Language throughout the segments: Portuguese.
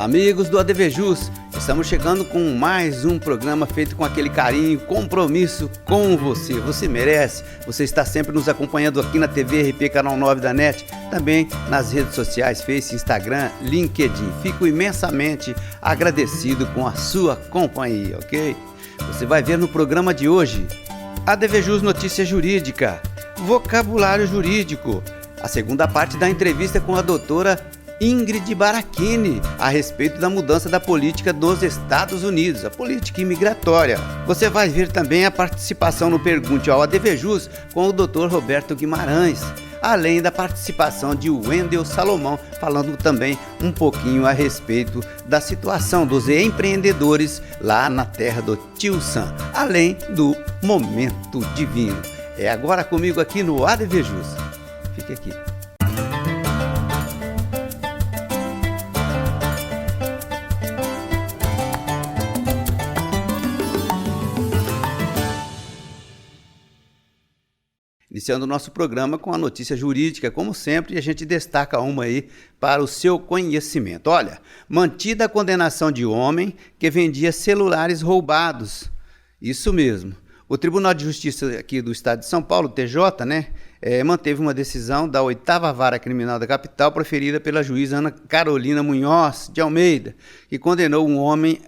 Olá, amigos do ADVJus, estamos chegando com mais um programa feito com aquele carinho, compromisso com você. Você merece, você está sempre nos acompanhando aqui na TV RP Canal 9 da NET, também nas redes sociais, Face, Instagram, LinkedIn. Fico imensamente agradecido com a sua companhia, ok? Você vai ver no programa de hoje, ADVJus Notícia Jurídica, Vocabulário Jurídico, a segunda parte da entrevista com a doutora Ingrid Barachini, a respeito da mudança da política dos Estados Unidos, a política imigratória. Você vai ver também a participação no Pergunte ao ADVJus com o Dr. Roberto Guimarães, além da participação de Wendel Salomão, falando também um pouquinho a respeito da situação dos empreendedores lá na terra do Tio Sam, além do Momento Divino. É agora comigo aqui no ADVJus. Fique aqui. Iniciando o nosso programa com a notícia jurídica, como sempre, a gente destaca uma aí para o seu conhecimento. Olha, mantida a condenação de homem que vendia celulares roubados. Isso mesmo. O Tribunal de Justiça aqui do Estado de São Paulo, TJ, manteve uma decisão da 8ª Vara Criminal da Capital, proferida pela juíza Ana Carolina Munhoz de Almeida, que condenou um homem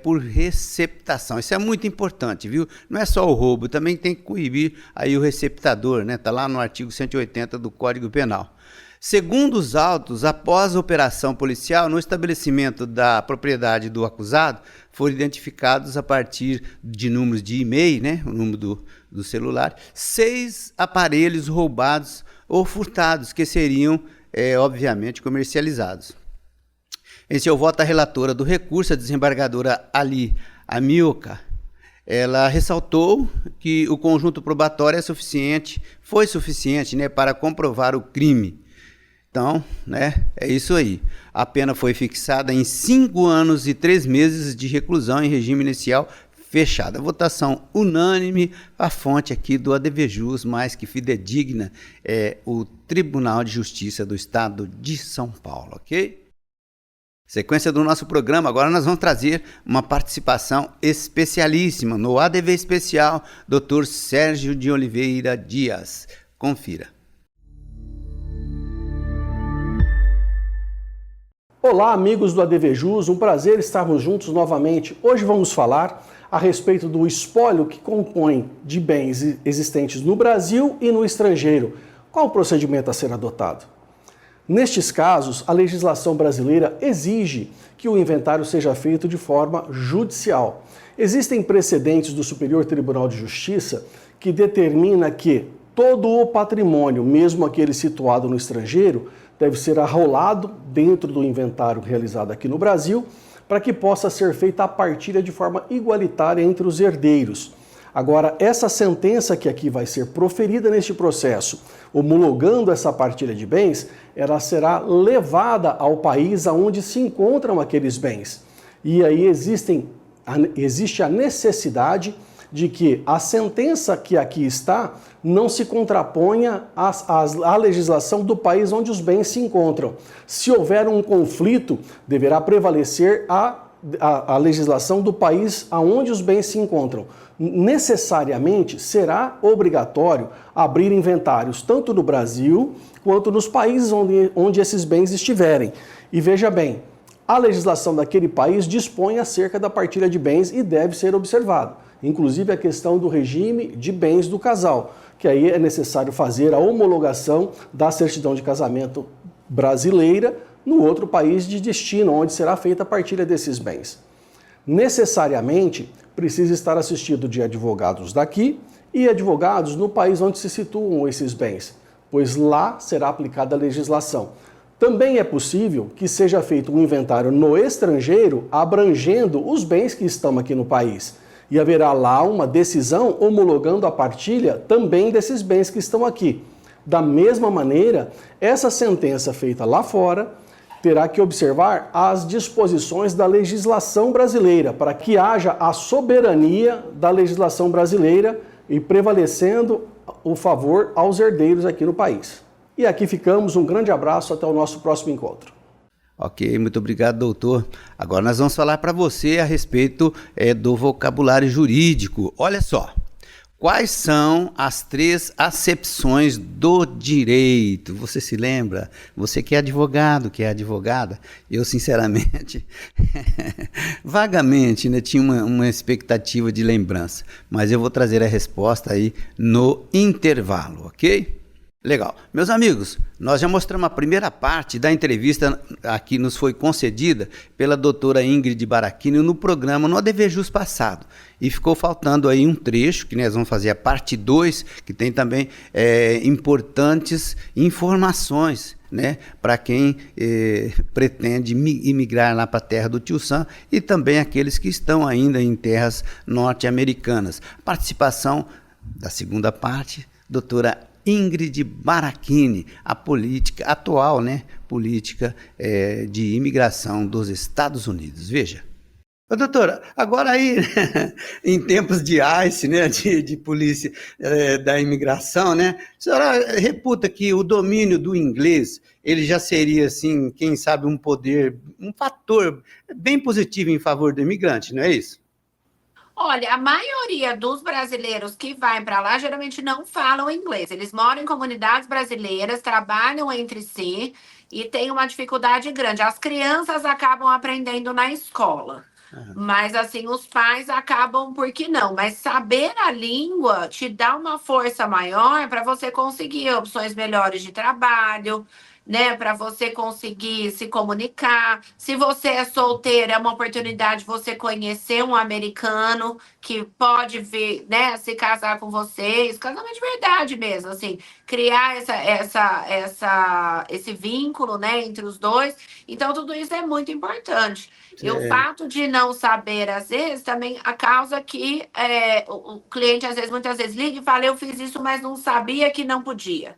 por receptação. Isso é muito importante, viu? Não é só o roubo, também tem que coibir aí o receptador, né? Está lá no artigo 180 do Código Penal. Segundo os autos, após a operação policial, no estabelecimento da propriedade do acusado, foram identificados a partir de números de e-mail, né, o número do celular, 6 aparelhos roubados ou furtados que seriam, obviamente, comercializados. Em seu voto, a relatora do recurso, a desembargadora Ali Amilcar, ela ressaltou que o conjunto probatório foi suficiente, né, para comprovar o crime. Então, é isso aí. A pena foi fixada em 5 anos e 3 meses de reclusão em regime inicial fechado. A votação unânime, a fonte aqui do ADVJus, mais que fidedigna, é o Tribunal de Justiça do Estado de São Paulo, ok? Sequência do nosso programa, agora nós vamos trazer uma participação especialíssima no ADV Especial, Dr. Sérgio de Oliveira Dias. Confira. Olá, amigos do ADVJus, um prazer estarmos juntos novamente. Hoje vamos falar a respeito do espólio que compõe de bens existentes no Brasil e no estrangeiro. Qual o procedimento a ser adotado? Nestes casos, a legislação brasileira exige que o inventário seja feito de forma judicial. Existem precedentes do Superior Tribunal de Justiça que determina que todo o patrimônio, mesmo aquele situado no estrangeiro, deve ser arrolado dentro do inventário realizado aqui no Brasil, para que possa ser feita a partilha de forma igualitária entre os herdeiros. Agora, essa sentença que aqui vai ser proferida neste processo, homologando essa partilha de bens, ela será levada ao país onde se encontram aqueles bens. E aí existe a necessidade de que a sentença que aqui está não se contraponha à legislação do país onde os bens se encontram. Se houver um conflito, deverá prevalecer a legislação do país onde os bens se encontram. Necessariamente será obrigatório abrir inventários tanto no Brasil quanto nos países onde esses bens estiverem. E veja bem, a legislação daquele país dispõe acerca da partilha de bens e deve ser observado. Inclusive a questão do regime de bens do casal, que aí é necessário fazer a homologação da certidão de casamento brasileira no outro país de destino, onde será feita a partilha desses bens. Necessariamente precisa estar assistido de advogados daqui e advogados no país onde se situam esses bens, pois lá será aplicada a legislação. Também é possível que seja feito um inventário no estrangeiro abrangendo os bens que estão aqui no país. E haverá lá uma decisão homologando a partilha também desses bens que estão aqui. Da mesma maneira, essa sentença feita lá fora terá que observar as disposições da legislação brasileira, para que haja a soberania da legislação brasileira e prevalecendo o favor aos herdeiros aqui no país. E aqui ficamos, um grande abraço, até o nosso próximo encontro. Ok, muito obrigado, doutor. Agora nós vamos falar para você a respeito do vocabulário jurídico. Olha só. Quais são as 3 acepções do direito? Você se lembra? Você que é advogado, que é advogada, eu sinceramente, vagamente, né, tinha uma expectativa de lembrança, mas eu vou trazer a resposta aí no intervalo, ok? Legal. Meus amigos, nós já mostramos a primeira parte da entrevista que nos foi concedida pela doutora Ingrid Barachini no programa No ADVJus passado. E ficou faltando aí um trecho, que nós vamos fazer a parte 2, que tem também importantes informações, né, para quem pretende imigrar lá para a terra do Tio Sam e também aqueles que estão ainda em terras norte-americanas. Participação da segunda parte, doutora Ingrid Barachini, a política atual, né, política de imigração dos Estados Unidos. Veja. Ô, doutora, agora aí, em tempos de ICE, né, de polícia da imigração, né, a senhora reputa que o domínio do inglês, ele já seria, assim, quem sabe, um poder, um fator bem positivo em favor do imigrante, não é isso? Olha, a maioria dos brasileiros que vai para lá geralmente não falam inglês. Eles moram em comunidades brasileiras, trabalham entre si e têm uma dificuldade grande. As crianças acabam aprendendo na escola, mas assim, os pais acabam por que não. Mas saber a língua te dá uma força maior para você conseguir opções melhores de trabalho, né, para você conseguir se comunicar. Se você é solteiro, é uma oportunidade de você conhecer um americano que pode vir, né, se casar com vocês, casamento de verdade mesmo, assim, criar esse vínculo, né, entre os dois. Então, tudo isso é muito importante. E o fato de não saber, às vezes, também a causa que o cliente, às vezes, muitas vezes liga e fala, eu fiz isso, mas não sabia que não podia.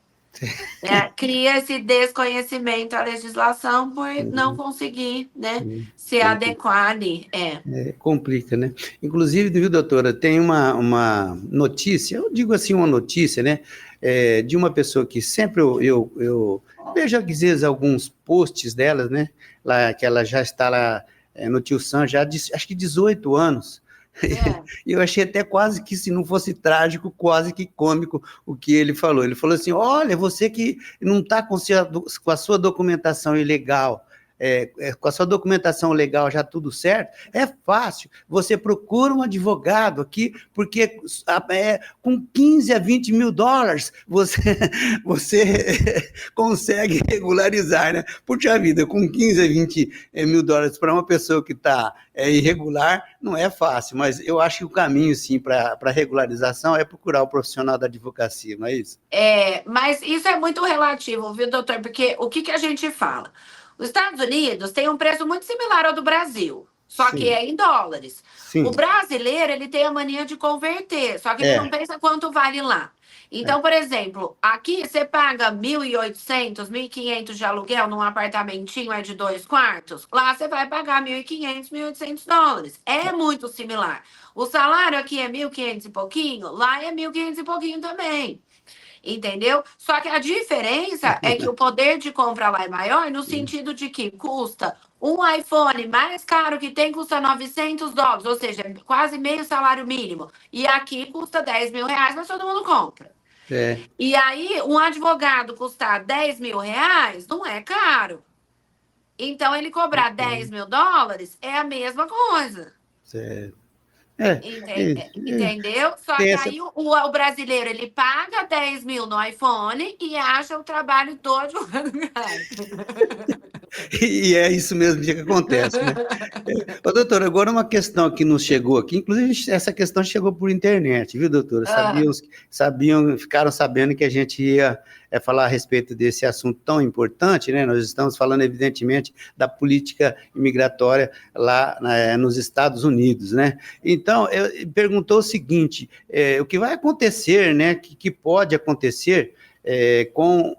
Cria esse desconhecimento à legislação por não conseguir, né, se adequar ali. Complica, né? Inclusive, viu, doutora, tem uma notícia, eu digo assim, uma notícia, né, de uma pessoa que sempre eu vejo, às vezes, alguns posts dela, né, lá, que ela já está lá no Tio Sam, já acho que 18 anos. E eu achei até quase que, se não fosse trágico, quase que cômico o que ele falou. Ele falou assim, olha, você que não está com a sua documentação ilegal, com a sua documentação legal já tudo certo, é fácil, você procura um advogado aqui, porque com 15 a 20 mil dólares você consegue regularizar, né? Puxa vida, com 15 a 20 mil dólares para uma pessoa que está irregular, não é fácil, mas eu acho que o caminho, sim, para regularização é procurar o profissional da advocacia, não é isso? Mas isso é muito relativo, viu, doutor? Porque o que a gente fala? Os Estados Unidos têm um preço muito similar ao do Brasil, só que é em dólares. Sim. O brasileiro, ele tem a mania de converter, só que ele não pensa quanto vale lá. Então, por exemplo, aqui você paga 1.800, 1.500 de aluguel num apartamentinho de 2 quartos. Lá você vai pagar 1.500, 1.800 dólares. É muito similar. O salário aqui é 1.500 e pouquinho, lá é 1.500 e pouquinho também. Entendeu? Só que a diferença é que o poder de compra lá é maior no sentido de que custa um iPhone mais caro que tem, custa 900 dólares, ou seja, quase meio salário mínimo. E aqui custa 10 mil reais, mas todo mundo compra. E aí, um advogado custar 10 mil reais não é caro. Então, ele cobrar 10 mil dólares é a mesma coisa. Certo. Entendeu? Só que aí o brasileiro, ele paga 10 mil no iPhone e acha o trabalho do advogado. E é isso mesmo que acontece, né? Ô, doutora, agora uma questão que nos chegou aqui, inclusive essa questão chegou por internet, viu, doutora? Ficaram sabendo que a gente ia falar a respeito desse assunto tão importante, né? Nós estamos falando, evidentemente, da política imigratória lá nos Estados Unidos, né? Então, perguntou o seguinte, o que vai acontecer, né? Que pode acontecer com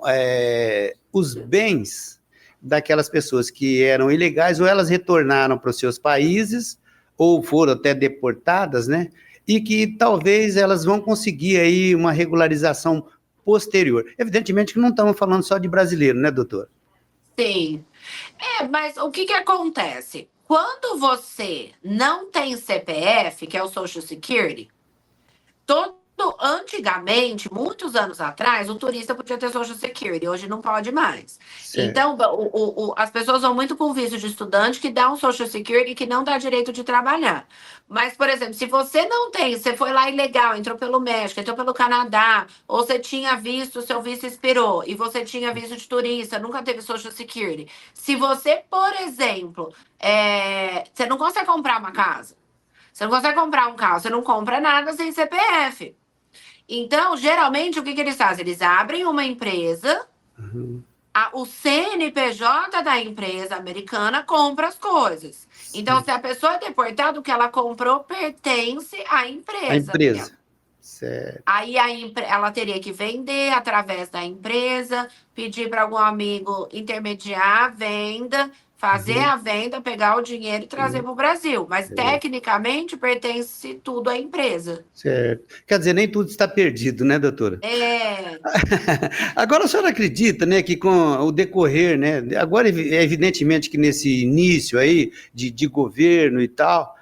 os bens daquelas pessoas que eram ilegais, ou elas retornaram para os seus países, ou foram até deportadas, né? E que talvez elas vão conseguir aí uma regularização posterior. Evidentemente que não estamos falando só de brasileiro, né, doutor? Sim. Mas o que acontece? Quando você não tem CPF, que é o Social Security, antigamente, muitos anos atrás, o turista podia ter Social Security, hoje não pode mais. Certo. Então, as pessoas vão muito com visto de estudante que dá um Social Security que não dá direito de trabalhar. Mas, por exemplo, se você não tem, você foi lá ilegal, entrou pelo México, entrou pelo Canadá, ou você tinha visto, seu visto expirou, e você tinha visto de turista, nunca teve Social Security. Se você, por exemplo, você não consegue comprar uma casa, você não consegue comprar um carro, você não compra nada sem CPF. Então, geralmente, o que eles fazem? Eles abrem uma empresa, o CNPJ da empresa americana compra as coisas. Então, se a pessoa é deportada, o que ela comprou pertence à empresa. A empresa. Certo. Aí ela teria que vender através da empresa, pedir para algum amigo intermediar a venda, fazer a venda, pegar o dinheiro e trazer para o Brasil. Mas, tecnicamente, pertence tudo à empresa. Certo. Quer dizer, nem tudo está perdido, né, doutora? Agora, a senhora acredita, né, que com o decorrer, né, agora é evidentemente que nesse início aí de governo e tal,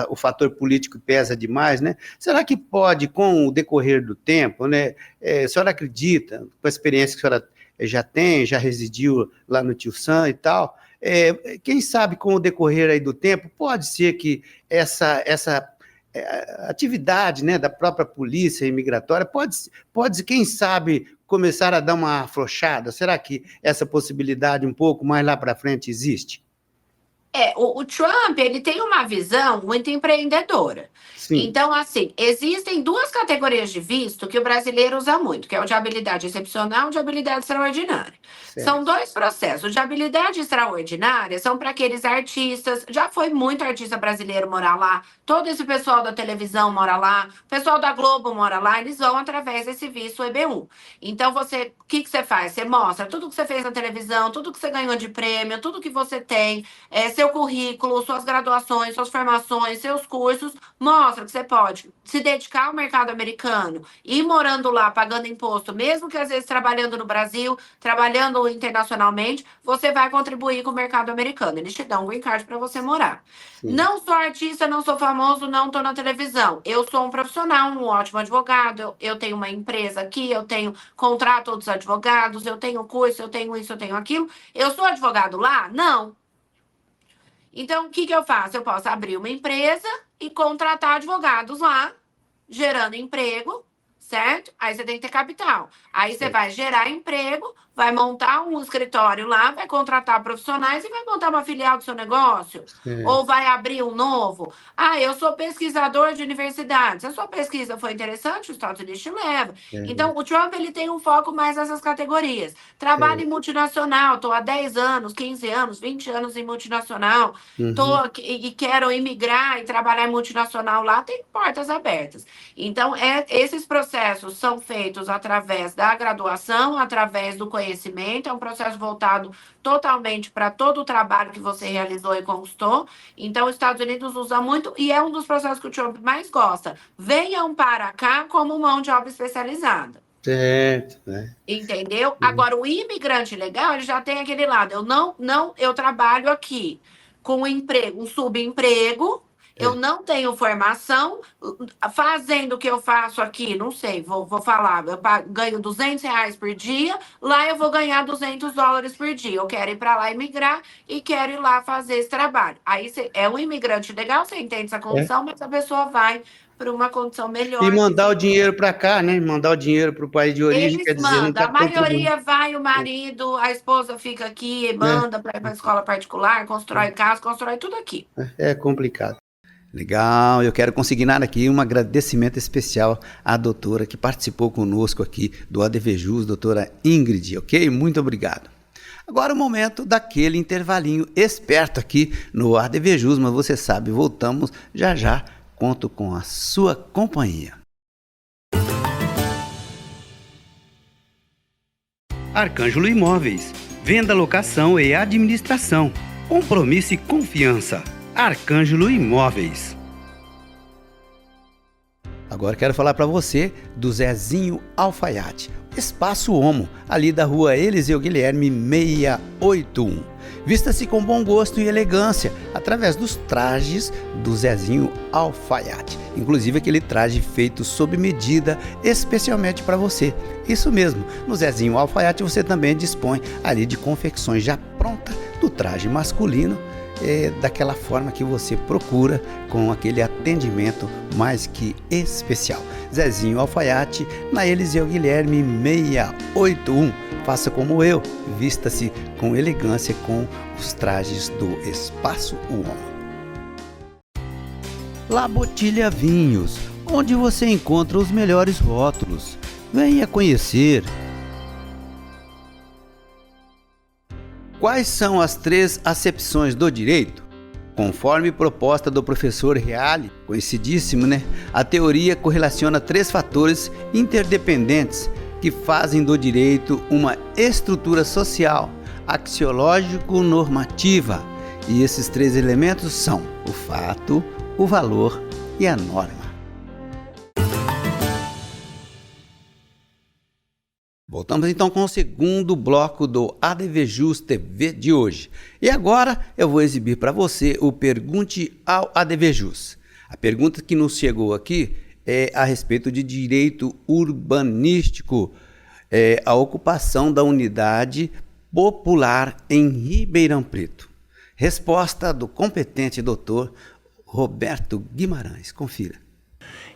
o fator político pesa demais, né? Será que pode, com o decorrer do tempo, né, a senhora acredita, com a experiência que a senhora já residiu lá no Tio Sam e tal, quem sabe com o decorrer aí do tempo, pode ser que essa atividade, né, da própria polícia imigratória pode, quem sabe, começar a dar uma afrouxada? Será que essa possibilidade um pouco mais lá para frente existe? O Trump, ele tem uma visão muito empreendedora. Sim. Então, assim, existem duas categorias de visto que o brasileiro usa muito, que é o de habilidade excepcional e o de habilidade extraordinária. Certo. São dois processos. O de habilidade extraordinária são para aqueles artistas, já foi muito artista brasileiro morar lá, todo esse pessoal da televisão mora lá, o pessoal da Globo mora lá, eles vão através desse visto EB1. Então, o que você faz? Você mostra tudo que você fez na televisão, tudo que você ganhou de prêmio, tudo que você tem, seu currículo, suas graduações, suas formações, seus cursos, mostra que você pode se dedicar ao mercado americano, ir morando lá, pagando imposto, mesmo que às vezes trabalhando no Brasil, trabalhando internacionalmente, você vai contribuir com o mercado americano. Eles te dão um green card para você morar. Sim. Não sou artista, não sou famoso, não estou na televisão. Eu sou um profissional, um ótimo advogado, eu tenho uma empresa aqui, eu contrato outros advogados, eu tenho curso, eu tenho isso, eu tenho aquilo. Eu sou advogado lá? Não. Então, o que eu faço? Eu posso abrir uma empresa e contratar advogados lá, gerando emprego, certo? Aí você tem que ter capital. Aí você vai gerar emprego, vai montar um escritório lá, vai contratar profissionais e vai montar uma filial do seu negócio. Ou vai abrir um novo. Eu sou pesquisador de universidade. Se a sua pesquisa for interessante, os Estados Unidos te leva. Então, o Trump, ele tem um foco mais nessas categorias. Trabalho em multinacional, estou há 10 anos, 15 anos, 20 anos em multinacional, e quero imigrar e trabalhar em multinacional lá, tem portas abertas. Então, esses processos são feitos através da graduação, através do conhecimento, é um processo voltado totalmente para todo o trabalho que você realizou e conquistou. Então, os Estados Unidos usa muito, e é um dos processos que o Trump mais gosta. Venham para cá como mão de obra especializada. Certo. Entendeu? Agora, o imigrante legal, ele já tem aquele lado. Eu trabalho aqui com um subemprego, eu não tenho formação, fazendo o que eu faço aqui, não sei, vou falar, eu ganho R$200 por dia, lá eu vou ganhar $200 por dia. Eu quero ir para lá imigrar e quero ir lá fazer esse trabalho. Aí é um imigrante legal, você entende essa condição, mas a pessoa vai para uma condição melhor. E mandar o dinheiro para cá, né? Mandar o dinheiro para o país de origem, eles quer dizer, não tá a maioria vai, o marido, a esposa fica aqui, manda para ir para a escola particular, constrói casa, constrói tudo aqui. É complicado. Legal, eu quero consignar aqui um agradecimento especial à doutora que participou conosco aqui do ADVJus, doutora Ingrid, ok? Muito obrigado. Agora o momento daquele intervalinho esperto aqui no ADVJus, mas você sabe, voltamos já já, conto com a sua companhia. Arcângelo Imóveis, venda, locação e administração, compromisso e confiança. Arcângelo Imóveis. Agora quero falar para você do Zezinho Alfaiate, Espaço Homo, ali da rua Eliseu Guilherme 681. Vista-se com bom gosto e elegância através dos trajes do Zezinho Alfaiate, inclusive aquele traje feito sob medida especialmente para você. Isso mesmo, no Zezinho Alfaiate você também dispõe ali de confecções já prontas do traje masculino, daquela forma que você procura, com aquele atendimento mais que especial. Zezinho Alfaiate, na Eliseu Guilherme 681. Faça como eu, vista-se com elegância com os trajes do Espaço Homo. La Botilha Vinhos, onde você encontra os melhores rótulos. Venha conhecer. Quais são as 3 acepções do direito? Conforme proposta do professor Reale, conhecidíssimo, a teoria correlaciona 3 fatores interdependentes que fazem do direito uma estrutura social, axiológico-normativa. E esses 3 elementos são o fato, o valor e a norma. Voltamos então com o segundo bloco do ADVJus TV de hoje. E agora eu vou exibir para você o Pergunte ao ADVJus. A pergunta que nos chegou aqui é a respeito de direito urbanístico, a ocupação da unidade popular em Ribeirão Preto. Resposta do competente doutor Roberto Guimarães. Confira.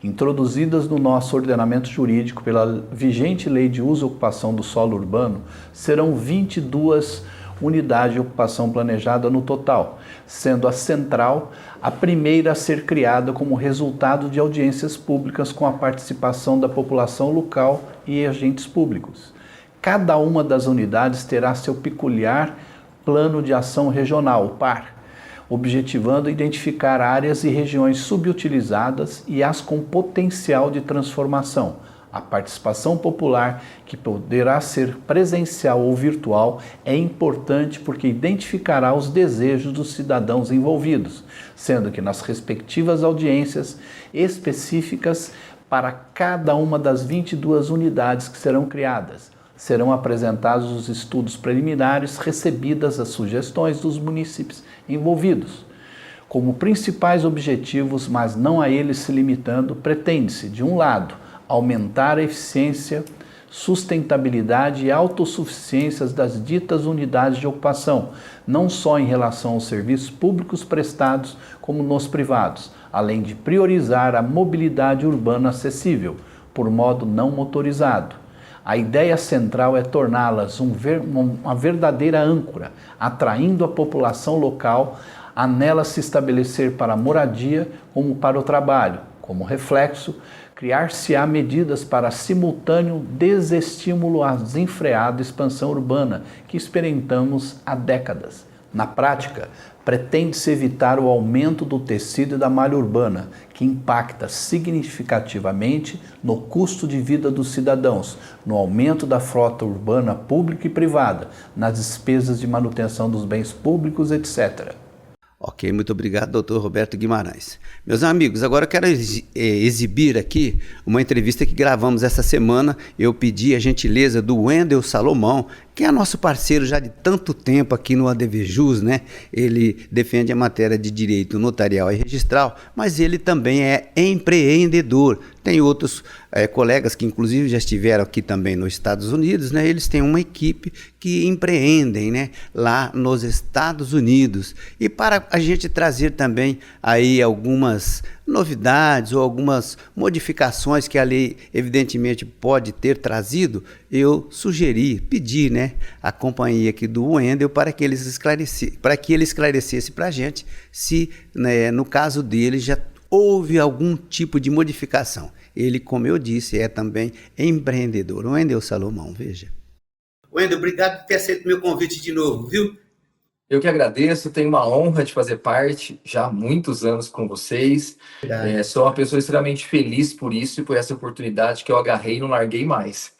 Introduzidas no nosso ordenamento jurídico pela vigente Lei de Uso e Ocupação do Solo Urbano, serão 22 unidades de ocupação planejada no total, sendo a central a primeira a ser criada como resultado de audiências públicas com a participação da população local e agentes públicos. Cada uma das unidades terá seu peculiar plano de ação regional, PAR, objetivando identificar áreas e regiões subutilizadas e as com potencial de transformação. A participação popular, que poderá ser presencial ou virtual, é importante porque identificará os desejos dos cidadãos envolvidos, sendo que nas respectivas audiências específicas para cada uma das 22 unidades que serão criadas, serão apresentados os estudos preliminares, recebidas as sugestões dos munícipes envolvidos. Como principais objetivos, mas não a eles se limitando, pretende-se, de um lado, aumentar a eficiência, sustentabilidade e autossuficiência das ditas unidades de ocupação, não só em relação aos serviços públicos prestados, como nos privados, além de priorizar a mobilidade urbana acessível, por modo não motorizado. A ideia central é torná-las uma verdadeira âncora, atraindo a população local a nela se estabelecer para a moradia como para o trabalho. Como reflexo, criar-se-á medidas para simultâneo desestímulo à desenfreada expansão urbana que experimentamos há décadas. Na prática, pretende-se evitar o aumento do tecido e da malha urbana, que impacta significativamente no custo de vida dos cidadãos, no aumento da frota urbana pública e privada, nas despesas de manutenção dos bens públicos, etc. Ok, muito obrigado, doutor Roberto Guimarães. Meus amigos, agora eu quero exibir aqui uma entrevista que gravamos essa semana. Eu pedi a gentileza do Wendel Salomão, que é nosso parceiro já de tanto tempo aqui no ADVJus, Ele defende a matéria de direito notarial e registral, mas ele também é empreendedor. Tem outros colegas que inclusive já estiveram aqui também nos Estados Unidos, Eles têm uma equipe que empreendem, lá nos Estados Unidos. E para a gente trazer também aí algumas novidades ou algumas modificações que a lei evidentemente pode ter trazido, eu pedi, a companhia aqui do Wendel para que ele esclarecesse para a gente se, no caso dele, já houve algum tipo de modificação. Ele, como eu disse, é também empreendedor. Wendel Salomão, veja. Wendel, obrigado por ter aceito meu convite de novo, viu? Eu que agradeço, tenho uma honra de fazer parte já há muitos anos com vocês. Sou uma pessoa extremamente feliz por isso e por essa oportunidade que eu agarrei e não larguei mais.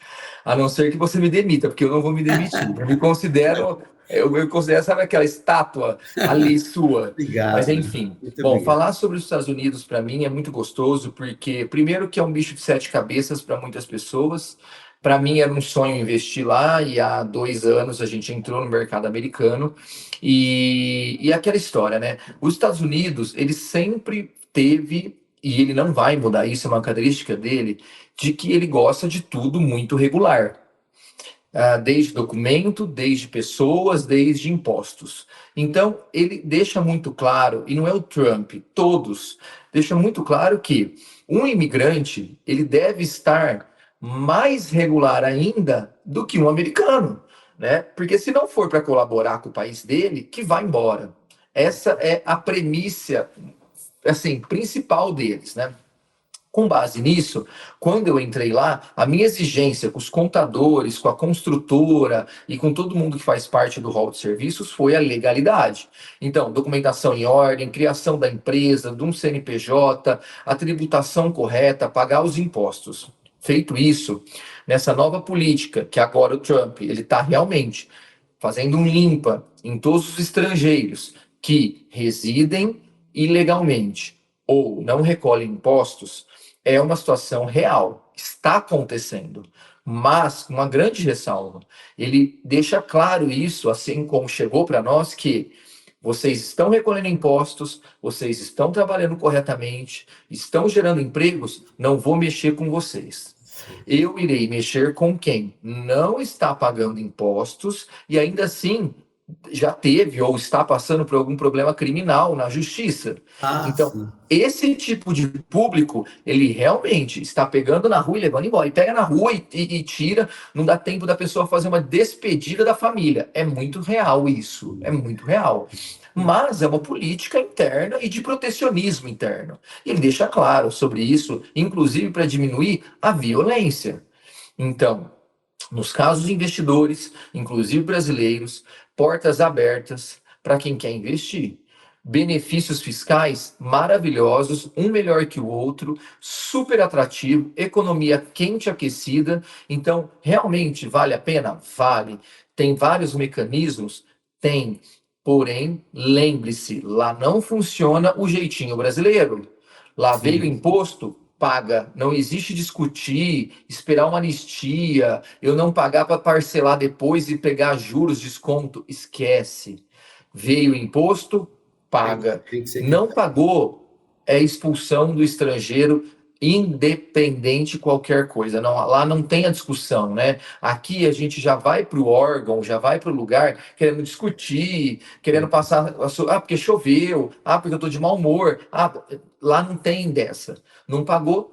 A não ser que você me demita, porque eu não vou me demitir. Eu me considero Eu considero, sabe aquela estátua ali sua? Obrigado. Mas enfim, Muito bom, obrigado. falar sobre os Estados Unidos para mim é muito gostoso, porque primeiro que é um bicho de sete cabeças para muitas pessoas. Para mim era um sonho investir lá e há 2 anos a gente entrou no mercado americano e aquela história, né? Os Estados Unidos, ele sempre teve, e ele não vai mudar isso, é uma característica dele, de que ele gosta de tudo muito regular. Desde documento, desde pessoas, desde impostos. Então, ele deixa muito claro, e não é o Trump, todos, deixa muito claro que um imigrante, ele deve estar mais regular ainda do que um americano, né? Porque se não for para colaborar com o país dele, que vá embora. Essa é a premissa, assim, principal deles, né? Com base nisso, quando eu entrei lá, a minha exigência com os contadores, com a construtora e com todo mundo que faz parte do hall de serviços foi a legalidade. Então, documentação em ordem, criação da empresa, de um CNPJ, a tributação correta, pagar os impostos. Feito isso, nessa nova política, que agora o Trump ele está realmente fazendo um limpa em todos os estrangeiros que residem ilegalmente ou não recolhem impostos, é uma situação real, está acontecendo, mas com uma grande ressalva. Ele deixa claro isso, assim como chegou para nós, que vocês estão recolhendo impostos, vocês estão trabalhando corretamente, estão gerando empregos, não vou mexer com vocês. Eu irei mexer com quem não está pagando impostos e ainda assim já teve ou está passando por algum problema criminal na justiça. Então, Sim. esse tipo de público, ele realmente está pegando na rua e levando embora. E pega na rua e tira, não dá tempo da pessoa fazer uma despedida da família. É muito real isso, é muito real. Mas é uma política interna e de protecionismo interno. E ele deixa claro sobre isso, inclusive para diminuir a violência. Então, nos casos de investidores, inclusive brasileiros, portas abertas para quem quer investir. Benefícios fiscais maravilhosos, um melhor que o outro, super atrativo, economia quente aquecida. Então, realmente vale a pena? Vale. Tem vários mecanismos? Tem. Porém, lembre-se, lá não funciona o jeitinho brasileiro. Lá veio imposto, paga. Não existe discutir, esperar uma anistia, eu não pagar para parcelar depois e pegar juros, desconto. Esquece. Veio o imposto, paga. Não pagou, é expulsão do estrangeiro, independente de qualquer coisa. Não, lá não tem a discussão, né? Aqui a gente já vai para o órgão, já vai para o lugar querendo discutir, querendo passar, porque choveu, porque eu estou de mau humor. Lá não tem dessa. Não pagou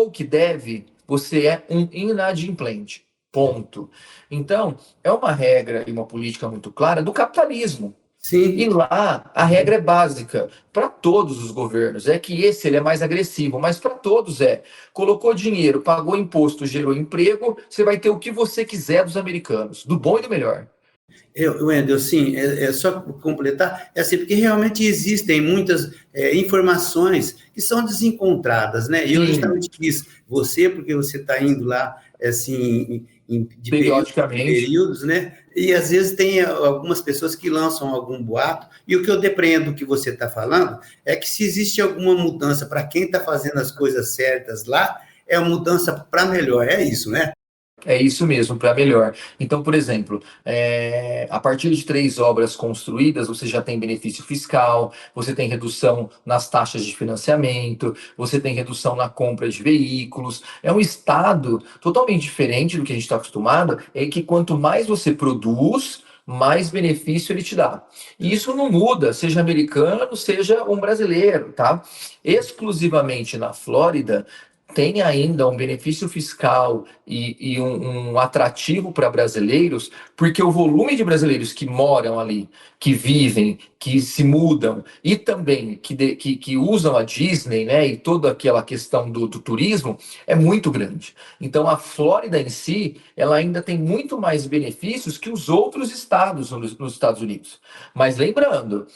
o que deve, você é um inadimplente. Ponto. Então, é uma regra e uma política muito clara do capitalismo. Sim. E lá a regra é básica para todos os governos. É que ele é mais agressivo, mas para todos é. Colocou dinheiro, pagou imposto, gerou emprego, você vai ter o que você quiser dos americanos, do bom e do melhor. Wendel, sim, é só completar, é assim, porque realmente existem muitas informações que são desencontradas, né? E eu justamente quis você, porque você está indo lá, assim, de períodos, né? E às vezes tem algumas pessoas que lançam algum boato, e o que eu depreendo que você está falando é que se existe alguma mudança para quem está fazendo as coisas certas lá, é uma mudança para melhor, é isso, né? É isso mesmo, para melhor. Então, por exemplo, a partir de 3 obras construídas, você já tem benefício fiscal, você tem redução nas taxas de financiamento, você tem redução na compra de veículos. É um estado totalmente diferente do que a gente está acostumado, é que quanto mais você produz, mais benefício ele te dá. E isso não muda, seja americano, seja um brasileiro, tá? Exclusivamente na Flórida, tem ainda um benefício fiscal e um atrativo para brasileiros, porque o volume de brasileiros que moram ali, que vivem, que se mudam e também que usam a Disney, né, e toda aquela questão do turismo é muito grande. Então a Flórida em si, ela ainda tem muito mais benefícios que os outros estados nos Estados Unidos. Mas lembrando,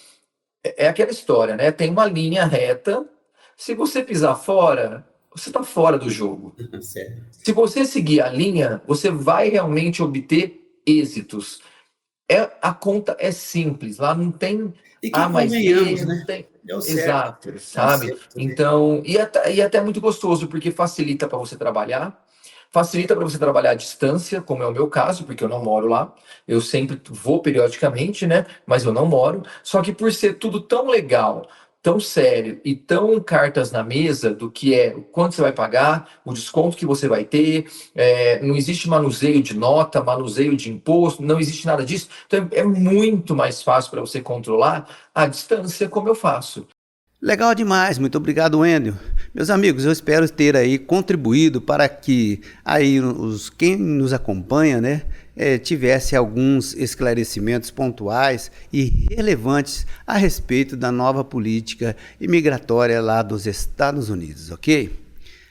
é aquela história, né? Tem uma linha reta, se você pisar fora, você está fora do jogo. Certo. Se você seguir a linha, você vai realmente obter êxitos. A conta é simples, lá não tem E que A mais B, convenhamos, não né? tem. Deu certo. Exato, sabe? certo. Então, e até muito gostoso, porque facilita para você trabalhar, facilita para você trabalhar à distância, como é o meu caso, porque eu não moro lá. Eu sempre vou periodicamente, né? Mas eu não moro. Só que por ser tudo tão legal, tão sério e tão cartas na mesa do que é o quanto você vai pagar, o desconto que você vai ter, não existe manuseio de nota, manuseio de imposto, não existe nada disso. Então é muito mais fácil para você controlar à distância, como eu faço. Legal demais, muito obrigado, Wendel. Meus amigos, eu espero ter aí contribuído para que aí quem nos acompanha, né, tivesse alguns esclarecimentos pontuais e relevantes a respeito da nova política imigratória lá dos Estados Unidos, ok?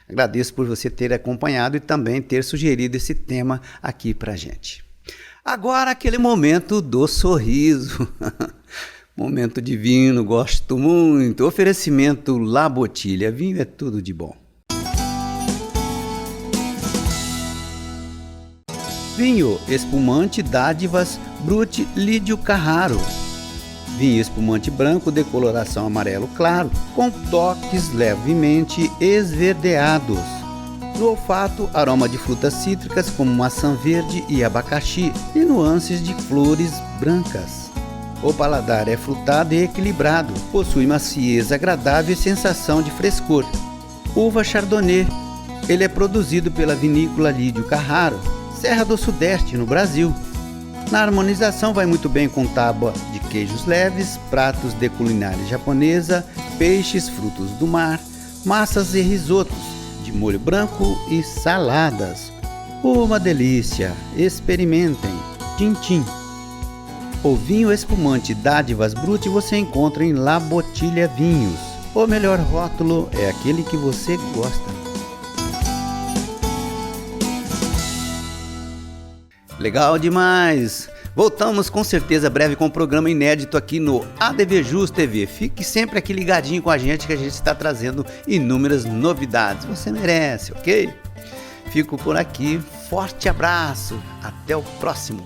Agradeço por você ter acompanhado e também ter sugerido esse tema aqui pra gente. Agora aquele momento do sorriso. Momento divino, gosto muito. Oferecimento La Bottiglia, vinho é tudo de bom. Vinho espumante Dádivas Brut Lídio Carraro. Vinho espumante branco de coloração amarelo claro, com toques levemente esverdeados. No olfato, aroma de frutas cítricas como maçã verde e abacaxi e nuances de flores brancas. O paladar é frutado e equilibrado, possui maciez agradável e sensação de frescor. Uva Chardonnay. Ele é produzido pela vinícola Lídio Carraro, Serra do Sudeste, no Brasil. Na harmonização vai muito bem com tábua de queijos leves, pratos de culinária japonesa, peixes, frutos do mar, massas e risotos, de molho branco e saladas. Uma delícia! Experimentem! Tintim. O vinho espumante Dádivas Brut você encontra em La Bottiglia Vinhos. O melhor rótulo é aquele que você gosta. Legal demais! Voltamos com certeza breve com um programa inédito aqui no ADVJus TV. Fique sempre aqui ligadinho com a gente que a gente está trazendo inúmeras novidades. Você merece, ok? Fico por aqui. Forte abraço. Até o próximo.